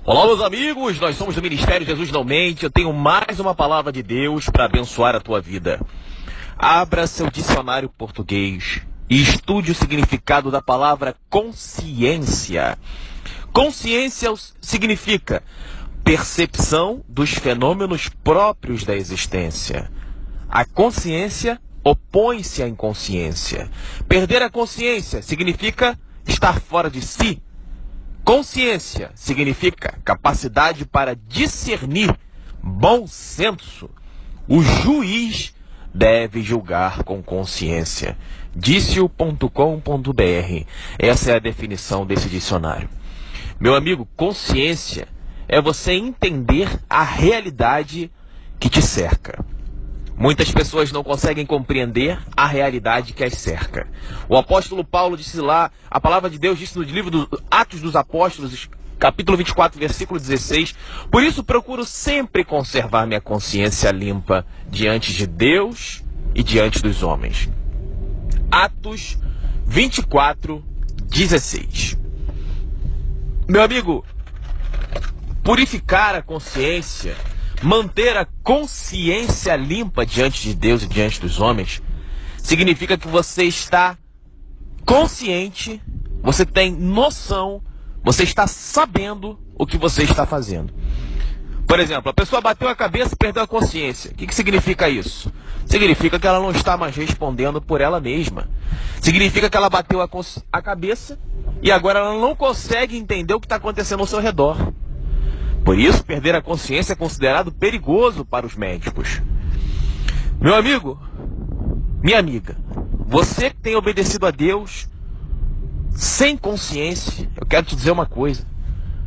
Olá, meus amigos, nós somos do Ministério Jesus Não Mente. Eu tenho mais uma palavra de Deus para abençoar a tua vida. Abra seu dicionário português e estude o significado da palavra consciência. Consciência significa percepção dos fenômenos próprios da existência. A consciência opõe-se à inconsciência. Perder a consciência significa estar fora de si. Consciência significa capacidade para discernir, bom senso. O juiz deve julgar com consciência. Disse-o.com.br. Essa é a definição desse dicionário. Meu amigo, consciência é você entender a realidade que te cerca. Muitas pessoas não conseguem compreender a realidade que as cerca. O apóstolo Paulo disse lá, a palavra de Deus disse no livro dos Atos dos Apóstolos, capítulo 24, versículo 16, por isso procuro sempre conservar minha consciência limpa diante de Deus e diante dos homens. Atos 24, 16. Meu amigo, purificar a consciência, manter a consciência limpa diante de Deus e diante dos homens, significa que você está consciente, você tem noção, você está sabendo o que você está fazendo. Por exemplo, a pessoa bateu a cabeça e perdeu a consciência. O que significa isso? Significa que ela não está mais respondendo por ela mesma. Significa que ela bateu a cabeça e agora ela não consegue entender o que está acontecendo ao seu redor. Por isso, perder a consciência é considerado perigoso para os médicos. Meu amigo, minha amiga, você que tem obedecido a Deus sem consciência, eu quero te dizer uma coisa.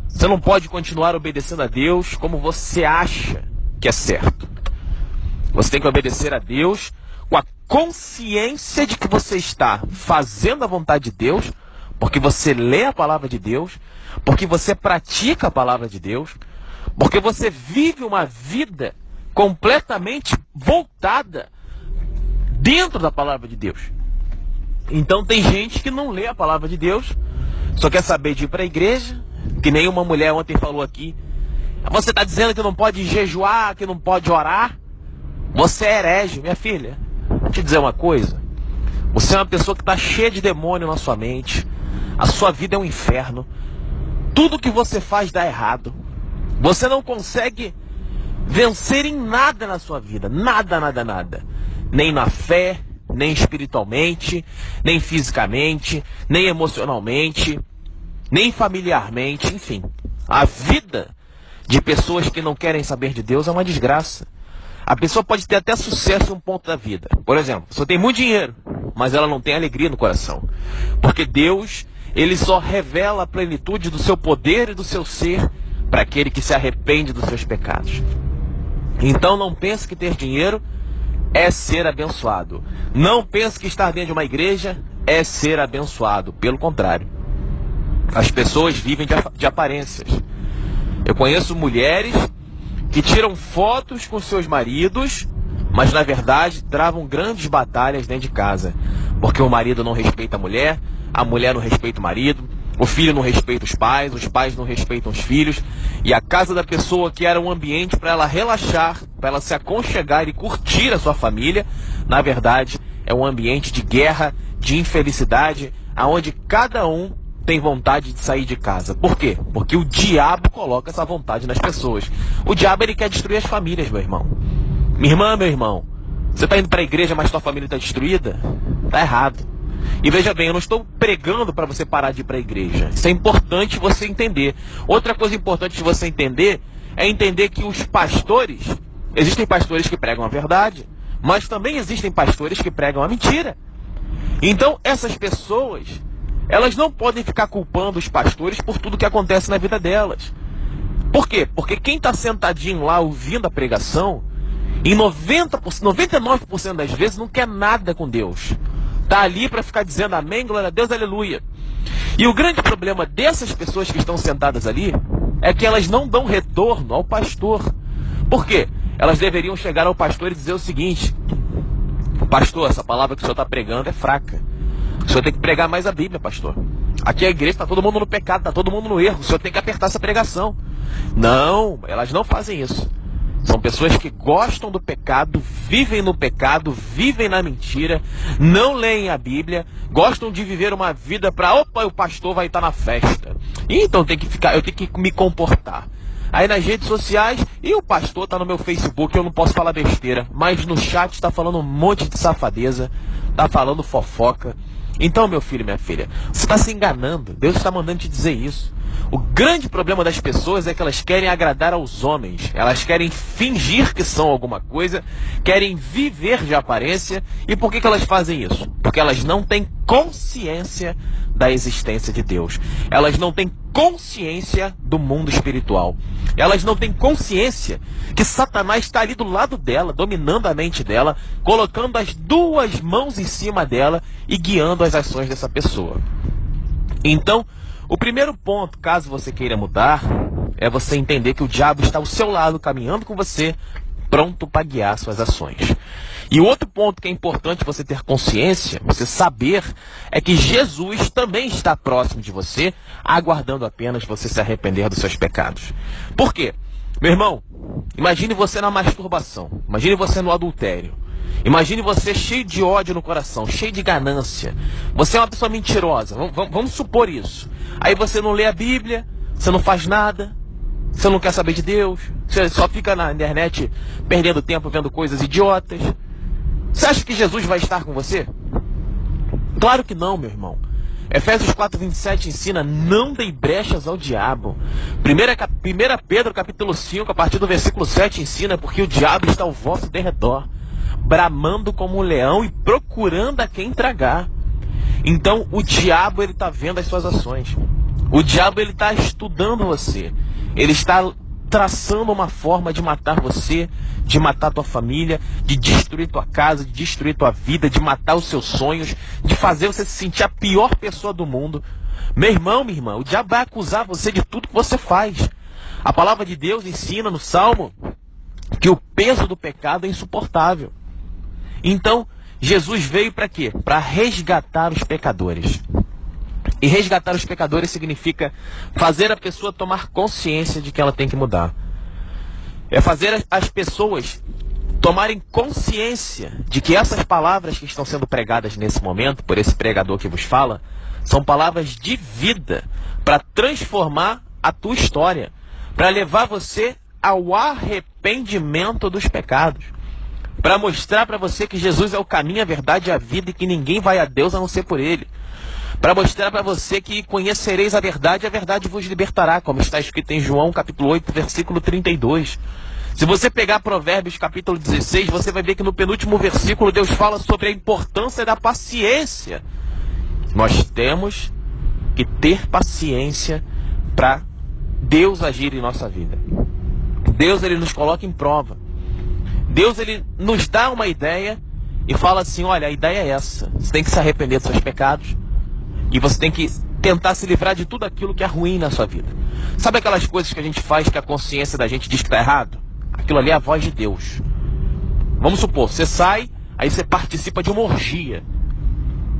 Você não pode continuar obedecendo a Deus como você acha que é certo. Você tem que obedecer a Deus com a consciência de que você está fazendo a vontade de Deus, porque você lê a palavra de Deus, porque você pratica a palavra de Deus, porque você vive uma vida completamente voltada dentro da palavra de Deus. Então tem gente que não lê a palavra de Deus, só quer saber de ir para a igreja, que nem uma mulher ontem falou aqui. Você está dizendo que não pode jejuar, que não pode orar? Você é herege, minha filha. Vou te dizer uma coisa. Você é uma pessoa que está cheia de demônio na sua mente. A sua vida é um inferno. Tudo que você faz dá errado. Você não consegue vencer em nada na sua vida. Nada, nada, nada. Nem na fé, nem espiritualmente, nem fisicamente, nem emocionalmente, nem familiarmente, enfim. A vida de pessoas que não querem saber de Deus é uma desgraça. A pessoa pode ter até sucesso em um ponto da vida. Por exemplo, a pessoa tem muito dinheiro, mas ela não tem alegria no coração. Porque Deus, Ele só revela a plenitude do seu poder e do seu ser para aquele que se arrepende dos seus pecados. Então não pense que ter dinheiro é ser abençoado. Não pense que estar dentro de uma igreja é ser abençoado. Pelo contrário. As pessoas vivem de aparências. Eu conheço mulheres que tiram fotos com seus maridos, mas na verdade travam grandes batalhas dentro de casa. Porque o marido não respeita a mulher não respeita o marido, o filho não respeita os pais não respeitam os filhos. E a casa da pessoa que era um ambiente para ela relaxar, para ela se aconchegar e curtir a sua família, na verdade é um ambiente de guerra, de infelicidade, aonde cada um tem vontade de sair de casa. Por quê? Porque o diabo coloca essa vontade nas pessoas. O diabo, ele quer destruir as famílias, meu irmão. Minha irmã, meu irmão, você está indo para a igreja, mas sua família está destruída? Está errado. E veja bem, eu não estou pregando para você parar de ir para a igreja. Isso é importante você entender. Outra coisa importante de você entender é entender que os pastores, existem pastores que pregam a verdade, mas também existem pastores que pregam a mentira. Então, essas pessoas, elas não podem ficar culpando os pastores por tudo que acontece na vida delas. Por quê? Porque quem está sentadinho lá ouvindo a pregação, em 99% das vezes não quer nada com Deus. Está ali para ficar dizendo amém, glória a Deus, aleluia. E o grande problema dessas pessoas que estão sentadas ali é que elas não dão retorno ao pastor. Por quê? Elas deveriam chegar ao pastor e dizer o seguinte: pastor, essa palavra que o senhor está pregando é fraca. O senhor tem que pregar mais a Bíblia, pastor. Aqui a igreja está todo mundo no pecado, está todo mundo no erro. O senhor tem que apertar essa pregação. Não, elas não fazem isso. São pessoas que gostam do pecado, vivem no pecado, vivem na mentira, não leem a Bíblia, gostam de viver uma vida para, opa, o pastor vai estar na festa. Então eu tenho que me comportar. Aí nas redes sociais, e o pastor tá no meu Facebook, eu não posso falar besteira, mas no chat tá falando um monte de safadeza, tá falando fofoca. Então, meu filho e minha filha, você está se enganando. Deus está mandando te dizer isso. O grande problema das pessoas é que elas querem agradar aos homens. Elas querem fingir que são alguma coisa, querem viver de aparência. E por que elas fazem isso? Porque elas não têm consciência da existência de Deus. Elas não têm consciência do mundo espiritual. Elas não têm consciência que Satanás está ali do lado dela, dominando a mente dela, colocando as duas mãos em cima dela e guiando as ações dessa pessoa. Então, o primeiro ponto, caso você queira mudar, é você entender que o diabo está ao seu lado, caminhando com você, pronto para guiar suas ações. E o outro ponto que é importante você ter consciência, você saber, é que Jesus também está próximo de você, aguardando apenas você se arrepender dos seus pecados. Por quê? Meu irmão, imagine você na masturbação, imagine você no adultério, imagine você cheio de ódio no coração, cheio de ganância, você é uma pessoa mentirosa, vamos supor isso. Aí você não lê a Bíblia, você não faz nada, você não quer saber de Deus, você só fica na internet perdendo tempo vendo coisas idiotas. Você acha que Jesus vai estar com você? Claro que não, meu irmão. Efésios 4:27 ensina: não dei brechas ao diabo. 1 Pedro capítulo 5, a partir do versículo 7 ensina: porque o diabo está ao vosso derredor, bramando como um leão e procurando a quem tragar. Então o diabo, ele está vendo as suas ações. O diabo, ele está estudando você. Ele está traçando uma forma de matar você, de matar tua família, de destruir tua casa, de destruir tua vida, de matar os seus sonhos, de fazer você se sentir a pior pessoa do mundo. Meu irmão, minha irmã, o diabo vai acusar você de tudo que você faz. A palavra de Deus ensina no Salmo que o peso do pecado é insuportável. Então, Jesus veio para quê? Para resgatar os pecadores. E resgatar os pecadores significa fazer a pessoa tomar consciência de que ela tem que mudar. É fazer as pessoas tomarem consciência de que essas palavras que estão sendo pregadas nesse momento, por esse pregador que vos fala, são palavras de vida para transformar a tua história, para levar você ao arrependimento dos pecados, para mostrar para você que Jesus é o caminho, a verdade e a vida e que ninguém vai a Deus a não ser por Ele. Para mostrar para você que conhecereis a verdade vos libertará, como está escrito em João capítulo 8, versículo 32. Se você pegar Provérbios capítulo 16, você vai ver que no penúltimo versículo Deus fala sobre a importância da paciência. Nós temos que ter paciência para Deus agir em nossa vida. Deus, ele nos coloca em prova. Deus, ele nos dá uma ideia e fala assim: olha, a ideia é essa. Você tem que se arrepender dos seus pecados. E você tem que tentar se livrar de tudo aquilo que é ruim na sua vida. Sabe aquelas coisas que a gente faz que a consciência da gente diz que está errado? Aquilo ali é a voz de Deus. Vamos supor, você sai, aí você participa de uma orgia.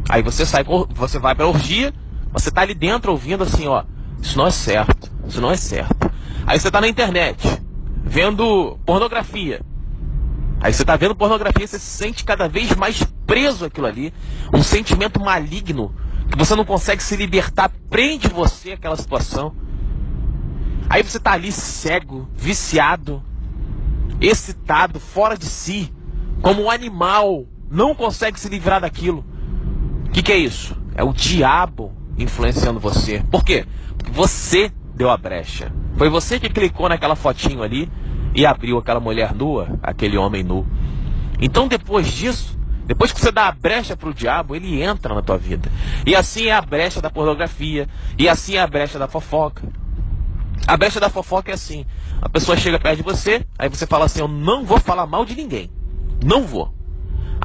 Aí você sai, você vai para a orgia, você está ali dentro ouvindo assim, ó, isso não é certo, isso não é certo. Aí você está na internet, vendo pornografia. Aí você está vendo pornografia, você se sente cada vez mais preso àquilo ali. Um sentimento maligno que você não consegue se libertar, prende você àquela situação. Aí você está ali cego, viciado, excitado, fora de si, como um animal, não consegue se livrar daquilo. O que é isso? É o diabo influenciando você. Por quê? Porque você deu a brecha. Foi você que clicou naquela fotinho ali e abriu aquela mulher nua, aquele homem nu. Então depois disso, depois que você dá a brecha para o diabo, ele entra na tua vida. E assim é a brecha da pornografia. E assim é a brecha da fofoca. A brecha da fofoca é assim: a pessoa chega perto de você, aí você fala assim: eu não vou falar mal de ninguém. Não vou.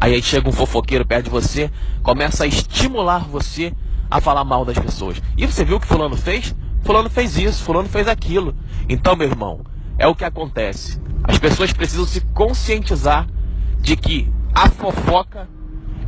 Aí chega um fofoqueiro perto de você, começa a estimular você a falar mal das pessoas. E você viu o que fulano fez? Fulano fez isso, fulano fez aquilo. Então, meu irmão, é o que acontece. As pessoas precisam se conscientizar de que a fofoca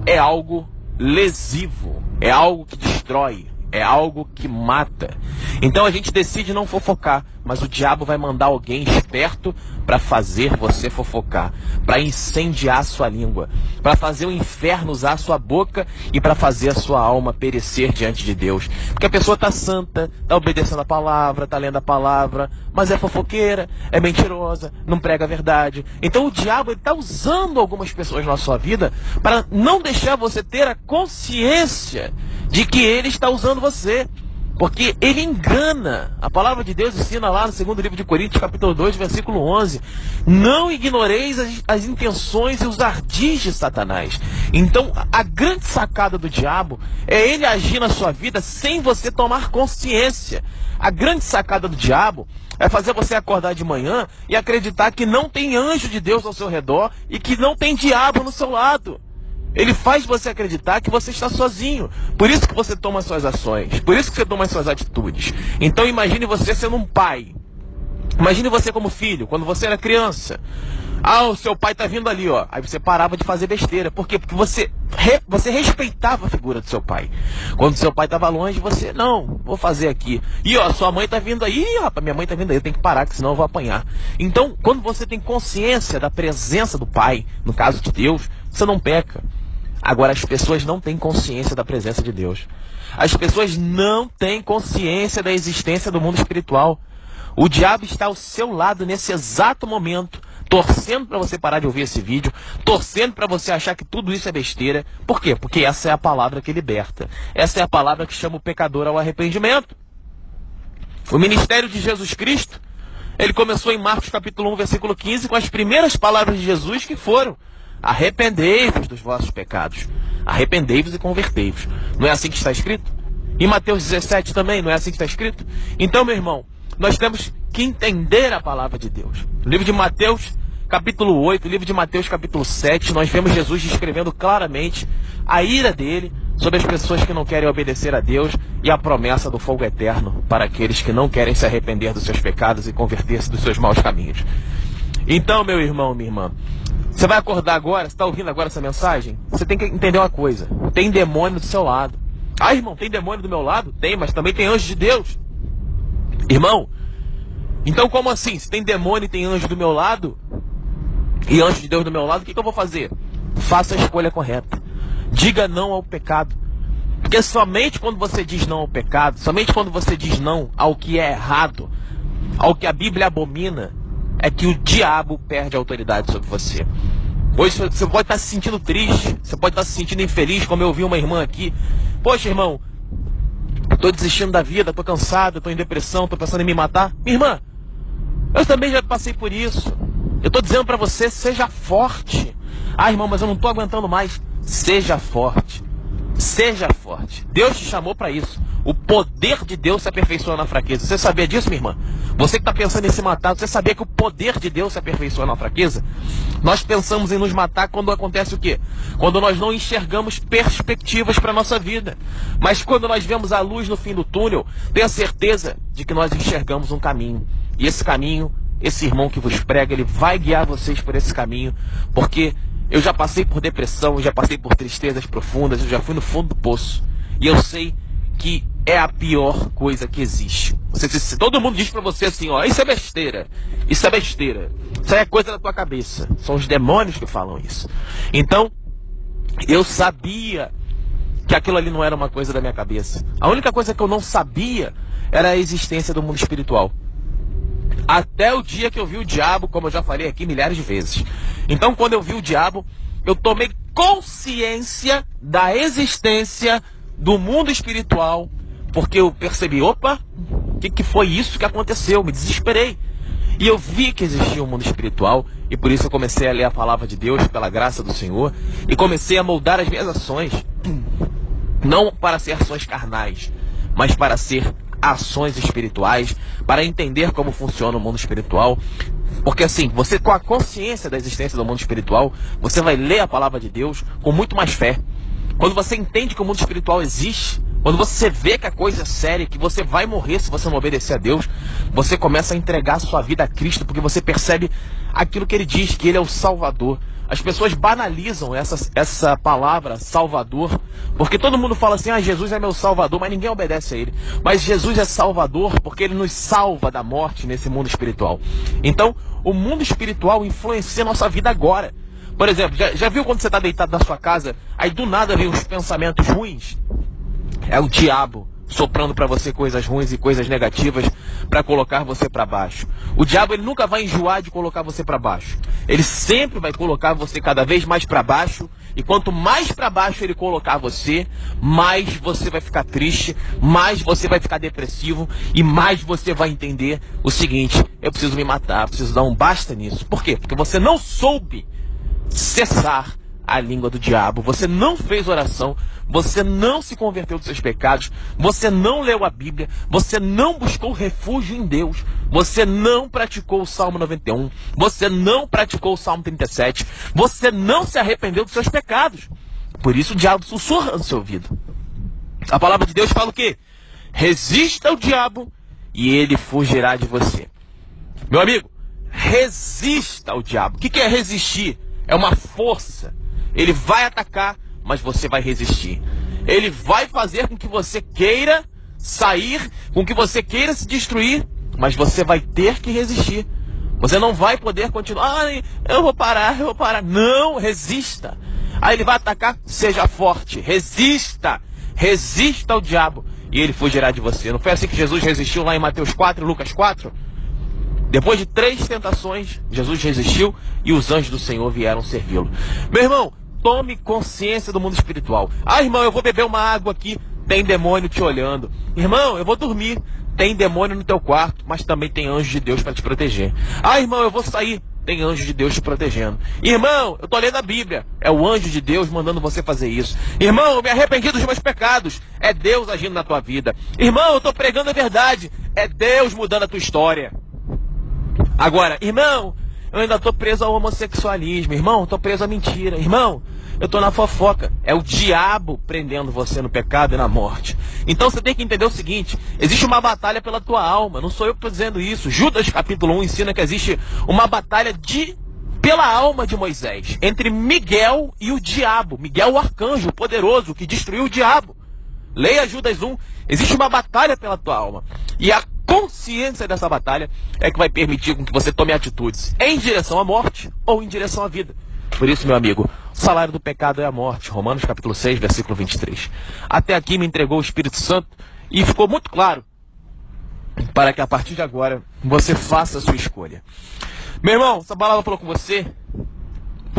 é algo lesivo, é algo que destrói, é algo que mata. Então a gente decide não fofocar, mas o diabo vai mandar alguém esperto para fazer você fofocar, para incendiar a sua língua, para fazer o inferno usar a sua boca e para fazer a sua alma perecer diante de Deus. Porque a pessoa está santa, está obedecendo a palavra, está lendo a palavra, mas é fofoqueira, é mentirosa, não prega a verdade. Então o diabo está usando algumas pessoas na sua vida para não deixar você ter a consciência de que ele está usando você. Porque ele engana. A palavra de Deus ensina lá no segundo livro de Coríntios, capítulo 2, versículo 11. Não ignoreis as intenções e os ardis de Satanás. Então, a grande sacada do diabo é ele agir na sua vida sem você tomar consciência. A grande sacada do diabo é fazer você acordar de manhã e acreditar que não tem anjo de Deus ao seu redor e que não tem diabo no seu lado. Ele faz você acreditar que você está sozinho. Por isso que você toma suas ações. Por isso que você toma suas atitudes. Então imagine você sendo um pai. Imagine você como filho, quando você era criança. Ah, o seu pai está vindo ali, ó. Aí você parava de fazer besteira. Por quê? Porque você respeitava a figura do seu pai. Quando seu pai estava longe, você, não, vou fazer aqui. E ó, sua mãe está vindo aí. Ih, rapaz, minha mãe está vindo aí, eu tenho que parar, que senão eu vou apanhar. Então, quando você tem consciência da presença do pai, no caso de Deus, você não peca. Agora, as pessoas não têm consciência da presença de Deus. As pessoas não têm consciência da existência do mundo espiritual. O diabo está ao seu lado nesse exato momento, torcendo para você parar de ouvir esse vídeo, torcendo para você achar que tudo isso é besteira. Por quê? Porque essa é a palavra que liberta. Essa é a palavra que chama o pecador ao arrependimento. O ministério de Jesus Cristo, ele começou em Marcos capítulo 1, versículo 15, com as primeiras palavras de Jesus que foram: arrependei-vos dos vossos pecados. Arrependei-vos e convertei-vos. Não é assim que está escrito? Em Mateus 17 também, não é assim que está escrito? Então, meu irmão, nós temos que entender a palavra de Deus. No livro de Mateus, capítulo 8, livro de Mateus, capítulo 7, nós vemos Jesus descrevendo claramente a ira dele sobre as pessoas que não querem obedecer a Deus e a promessa do fogo eterno para aqueles que não querem se arrepender dos seus pecados e converter-se dos seus maus caminhos. Então, meu irmão, minha irmã, você vai acordar agora, você está ouvindo agora essa mensagem? Você tem que entender uma coisa: tem demônio do seu lado. Ah, irmão, tem demônio do meu lado? Tem, mas também tem anjo de Deus. Irmão, então como assim? Se tem demônio e tem anjo do meu lado, e anjo de Deus do meu lado, o que eu vou fazer? Faça a escolha correta. Diga não ao pecado. Porque somente quando você diz não ao pecado, somente quando você diz não ao que é errado, ao que a Bíblia abomina, é que o diabo perde a autoridade sobre você. Hoje você pode estar se sentindo triste, você pode estar se sentindo infeliz, como eu ouvi uma irmã aqui. Poxa, irmão, estou desistindo da vida, estou cansado, estou em depressão, estou pensando em me matar. Minha irmã, eu também já passei por isso. Eu estou dizendo para você, seja forte. Ah, irmão, mas eu não estou aguentando mais. Seja forte. Seja forte. Deus te chamou para isso. O poder de Deus se aperfeiçoa na fraqueza. Você sabia disso, minha irmã? Você que está pensando em se matar, você sabia que o poder de Deus se aperfeiçoa na fraqueza? Nós pensamos em nos matar quando acontece o quê? Quando nós não enxergamos perspectivas para a nossa vida. Mas quando nós vemos a luz no fim do túnel, tenha certeza de que nós enxergamos um caminho. E esse caminho, esse irmão que vos prega, ele vai guiar vocês por esse caminho. Porque eu já passei por depressão, eu já passei por tristezas profundas, eu já fui no fundo do poço. E eu sei que é a pior coisa que existe. Se todo mundo diz pra você assim, ó, isso é besteira, isso é besteira, isso aí é coisa da tua cabeça. São os demônios que falam isso. Então, eu sabia que aquilo ali não era uma coisa da minha cabeça. A única coisa que eu não sabia era a existência do mundo espiritual. Até o dia que eu vi o diabo, como eu já falei aqui milhares de vezes. Então, quando eu vi o diabo, eu tomei consciência da existência do mundo espiritual, porque eu percebi, opa, o que foi isso que aconteceu? Me desesperei. E eu vi que existia um mundo espiritual, e por isso eu comecei a ler a palavra de Deus, pela graça do Senhor, e comecei a moldar as minhas ações, não para ser ações carnais, mas para ser ações espirituais, para entender como funciona o mundo espiritual. Porque assim, você com a consciência da existência do mundo espiritual, você vai ler a palavra de Deus com muito mais fé. Quando você entende que o mundo espiritual existe, quando você vê que a coisa é séria, que você vai morrer se você não obedecer a Deus, você começa a entregar a sua vida a Cristo, porque você percebe aquilo que Ele diz, que Ele é o Salvador. as pessoas banalizam essa palavra Salvador, porque todo mundo fala assim, Jesus é meu Salvador, mas ninguém obedece a Ele. Mas Jesus é Salvador porque Ele nos salva da morte nesse mundo espiritual. Então, o mundo espiritual influencia a nossa vida agora. Por exemplo, já viu quando você está deitado na sua casa, aí do nada vem uns pensamentos ruins? É o diabo soprando para você coisas ruins e coisas negativas para colocar você para baixo. O diabo, ele nunca vai enjoar de colocar você para baixo. Ele sempre vai colocar você cada vez mais para baixo, e quanto mais para baixo ele colocar você, mais você vai ficar triste, mais você vai ficar depressivo, e mais você vai entender o seguinte: eu preciso me matar, preciso dar um basta nisso. Por quê? Porque você não soube cessar a língua do diabo, você não fez oração, você não se converteu dos seus pecados, você não leu a Bíblia, você não buscou refúgio em Deus, você não praticou o Salmo 91, você não praticou o Salmo 37, você não se arrependeu dos seus pecados. Por isso o diabo sussurra no seu ouvido. A palavra de Deus fala o quê? Resista ao diabo e ele fugirá de você. Meu amigo, resista ao diabo. O que é resistir? É uma força. Ele vai atacar, mas você vai resistir. Ele vai fazer com que você queira sair, com que você queira se destruir, mas você vai ter que resistir. Você não vai poder continuar. Eu vou parar. Não, resista. Aí ele vai atacar, seja forte, resista. Resista ao diabo e ele fugirá de você. Não foi assim que Jesus resistiu lá em Mateus 4 e Lucas 4? Depois de 3 tentações, Jesus resistiu e os anjos do Senhor vieram servi-lo. Meu irmão, tome consciência do mundo espiritual. Irmão, eu vou beber uma água aqui, tem demônio te olhando. Irmão, eu vou dormir, tem demônio no teu quarto, mas também tem anjo de Deus para te proteger. Irmão, eu vou sair, tem anjo de Deus te protegendo. Irmão, eu tô lendo a Bíblia, é o anjo de Deus mandando você fazer isso. Irmão, eu me arrependi dos meus pecados, é Deus agindo na tua vida. Irmão, eu tô pregando a verdade, é Deus mudando a tua história. Agora, irmão, eu ainda estou preso ao homossexualismo. Irmão, estou preso à mentira. Irmão, eu estou na fofoca. É o diabo prendendo você no pecado e na morte. Então você tem que entender o seguinte: existe uma batalha pela tua alma. Não sou eu que estou dizendo isso. Judas capítulo 1 ensina que existe uma batalha pela alma de Moisés, entre Miguel e o diabo. Miguel, o arcanjo poderoso que destruiu o diabo. Leia Judas 1. Existe uma batalha pela tua alma. E a consciência dessa batalha é que vai permitir com que você tome atitudes em direção à morte ou em direção à vida. Por isso, meu amigo, o salário do pecado é a morte. Romanos capítulo 6, versículo 23. Até aqui me entregou o Espírito Santo e ficou muito claro para que a partir de agora você faça a sua escolha. Meu irmão, essa palavra falou com você?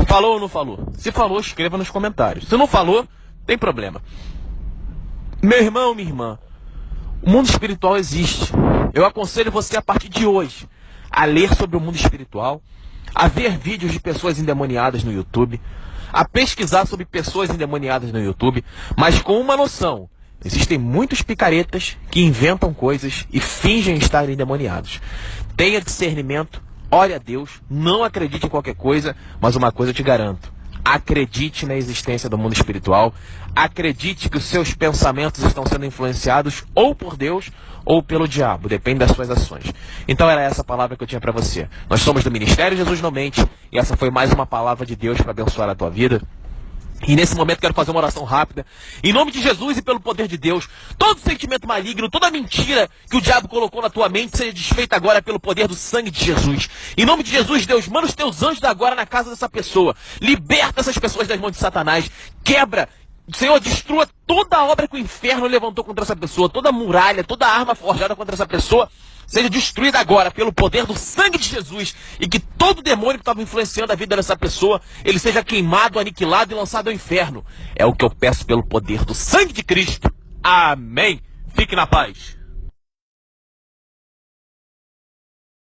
Falou ou não falou? Se falou, escreva nos comentários. Se não falou, tem problema. Meu irmão, minha irmã, o mundo espiritual existe. Eu aconselho você a partir de hoje a ler sobre o mundo espiritual, a ver vídeos de pessoas endemoniadas no YouTube, a pesquisar sobre pessoas endemoniadas no YouTube, mas com uma noção: existem muitos picaretas que inventam coisas e fingem estar endemoniados. Tenha discernimento, ore a Deus, não acredite em qualquer coisa, mas uma coisa eu te garanto: acredite na existência do mundo espiritual, acredite que os seus pensamentos estão sendo influenciados ou por Deus ou pelo diabo, depende das suas ações. Então era essa a palavra que eu tinha para você. Nós somos do Ministério Jesus Não Mente e essa foi mais uma palavra de Deus para abençoar a tua vida. E nesse momento quero fazer uma oração rápida. Em nome de Jesus e pelo poder de Deus, todo sentimento maligno, toda mentira que o diabo colocou na tua mente seja desfeita agora pelo poder do sangue de Jesus. Em nome de Jesus, Deus, manda os teus anjos agora na casa dessa pessoa. Liberta essas pessoas das mãos de Satanás. Quebra, Senhor, destrua toda a obra que o inferno levantou contra essa pessoa. Toda muralha, toda arma forjada contra essa pessoa seja destruída agora pelo poder do sangue de Jesus, e que todo demônio que estava influenciando a vida dessa pessoa, ele seja queimado, aniquilado e lançado ao inferno. É o que eu peço pelo poder do sangue de Cristo. Amém. Fique na paz.